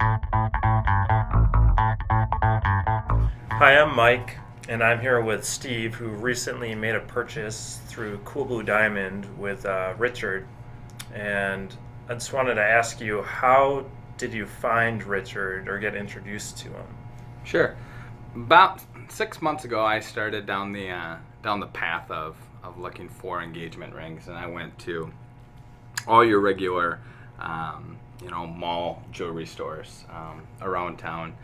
Hi, I'm Mike, and I'm here with Steve, who recently made a purchase through Cool Blue Diamond with Richard. And I just wanted to ask you, how did you find Richard or get introduced to him? Sure. About 6 months ago, I started down the path of looking for engagement rings, and I went to all your regular, mall jewelry stores around town.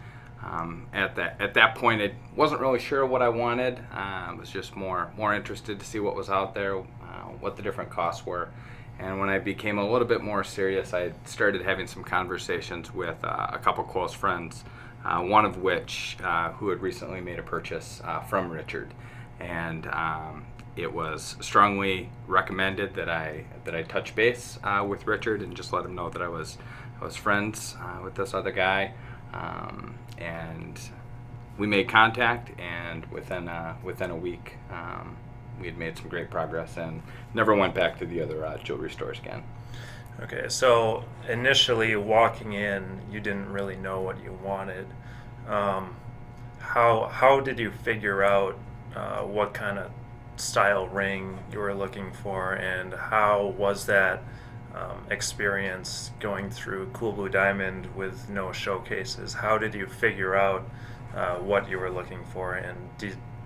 At that point, I wasn't really sure what I wanted. I was just more interested to see what was out there, what the different costs were. And when I became a little bit more serious, I started having some conversations with a couple close friends, one of which who had recently made a purchase from Richard, and it was strongly recommended that I touch base with Richard and just let him know that I was friends with this other guy, and we made contact, and within a week, we had made some great progress and never went back to the other jewelry stores again. Okay, so initially walking in, you didn't really know what you wanted. Um, how did you figure out what kind of style ring you were looking for, and how was that experience going through Cool Blue Diamond with no showcases? How did you figure out what you were looking for and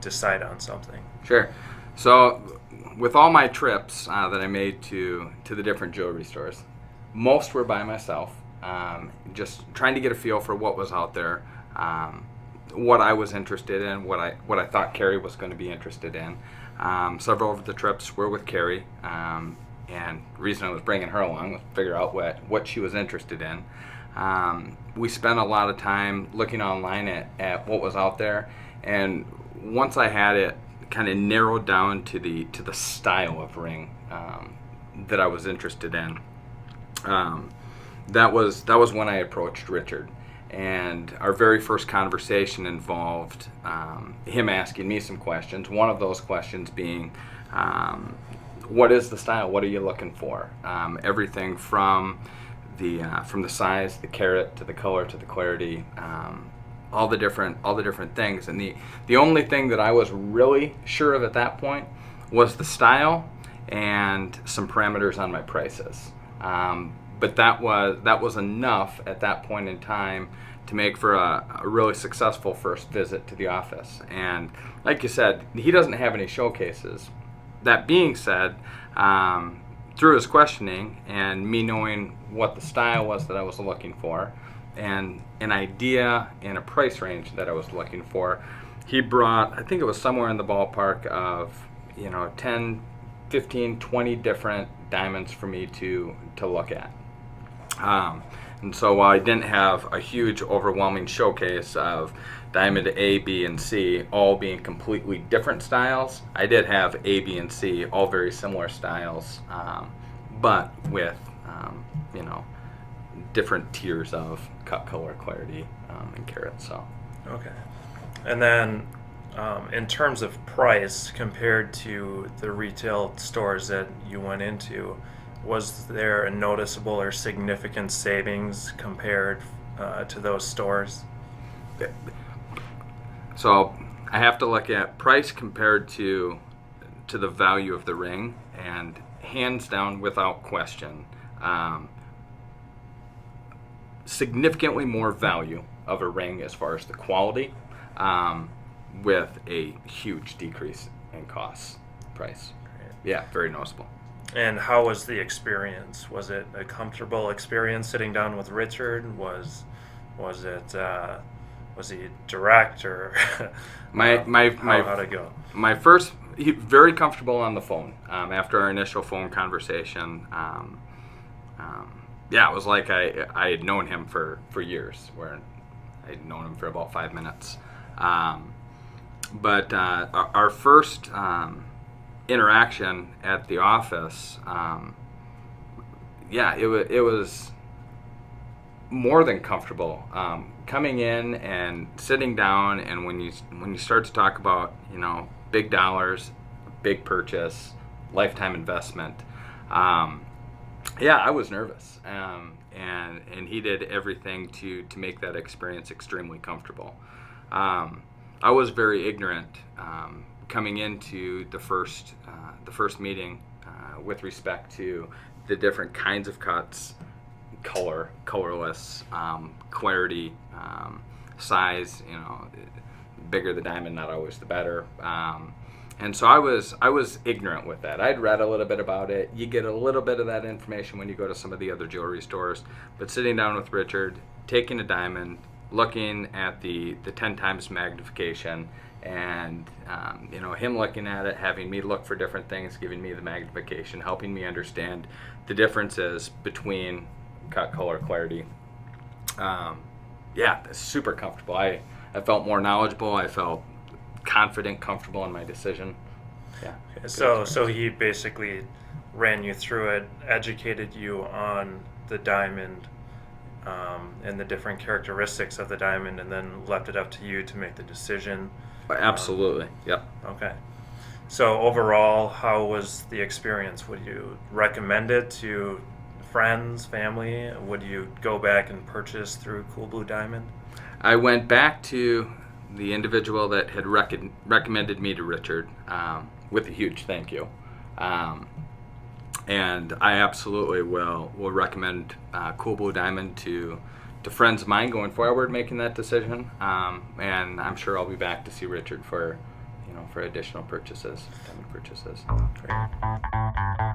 decide on something? Sure. So, with all my trips that I made to the different jewelry stores, most were by myself, just trying to get a feel for what was out there, what I was interested in, what I thought Carrie was going to be interested in. Several of the trips were with Carrie, and the reason I was bringing her along was to figure out what she was interested in. We spent a lot of time looking online at what was out there, and once I had it kind of narrowed down to the style of ring that I was interested in, that was when I approached Richard. And our very first conversation involved him asking me some questions. One of those questions being, what is the style? What are you looking for? Everything from the size, the carat, to the color, to the clarity, all the different things. And the only thing that I was really sure of at that point was the style and some parameters on my prices. But that was enough at that point in time to make for a really successful first visit to the office. And like you said, he doesn't have any showcases. That being said, through his questioning and me knowing what the style was that I was looking for, and an idea and a price range that I was looking for, he brought, I think it was somewhere in the ballpark of 10, 15, 20 different diamonds for me to look at. And so while I didn't have a huge overwhelming showcase of diamond A, B, and C all being completely different styles, I did have A, B, and C all very similar styles, but with different tiers of cut, color, clarity, and carat. So Okay. And then, in terms of price compared to the retail stores that you went into, was there a noticeable or significant savings compared to those stores? So I have to look at price compared to the value of the ring, and hands down, without question, significantly more value of a ring as far as the quality, with a huge decrease in price. Yeah, very noticeable. And how was the experience? Was it a comfortable experience sitting down with Richard? Was he direct, or how'd it go? My first, very comfortable on the phone. After our initial phone conversation, yeah, it was like I had known him for years, where I'd known him for about 5 minutes. But our first interaction at the office, yeah, it was more than comfortable. Coming in and sitting down, and when you start to talk about big dollars, big purchase, lifetime investment, yeah, I was nervous, and he did everything to make that experience extremely comfortable. I was very ignorant coming into the first meeting with respect to the different kinds of cuts, color, colorless, clarity, size. Bigger the diamond, not always the better. And so I was ignorant with that. I'd read a little bit about it. You get a little bit of that information when you go to some of the other jewelry stores. But sitting down with Richard, taking a diamond, looking at the 10 times magnification, and him looking at it, having me look for different things, giving me the magnification, helping me understand the differences between cut, color, clarity. It's super comfortable. I felt more knowledgeable. I felt confident, comfortable in my decision. Yeah. So he basically ran you through it, educated you on the diamond and the different characteristics of the diamond, and then left it up to you to make the decision. Absolutely. Yep. Okay. So overall, how was the experience? Would you recommend it to friends, family? Would you go back and purchase through Cool Blue Diamond? I went back to the individual that had recommended me to Richard with a huge thank you. And I absolutely will recommend Cool Blue Diamond to friends of mine going forward making that decision. And I'm sure I'll be back to see Richard for additional purchases, diamond purchases. Great.